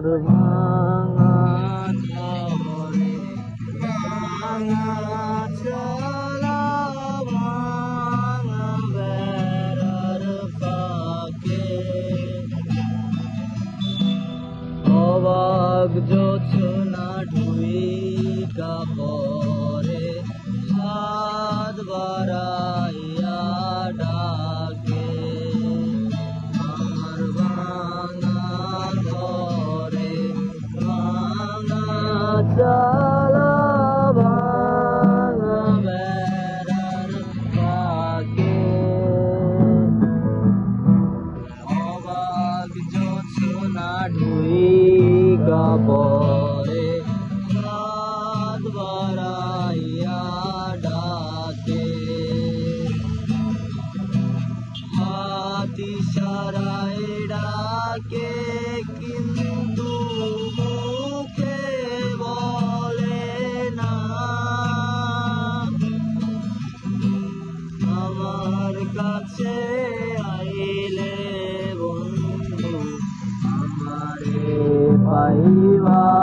ভাঙা শহরে ভাঙা চলা ভাঙা বেড়ার ফাঁকে অবাক জোছনা ঢুইকা পরে হাত বাড়াইয়া ডাকে আমার ভাঙা ঘরে ভাঙা চালা ভাঙা বেড়ার ফাঁকে অবাক জোছনা ঢুইকা পরে হাত বাড়াইয়া ডাকে হাত ইশারায় ডাকে কিন্তু মুখে বলে না আমার কাছে আইলে বন্ধু আমারে পাইবা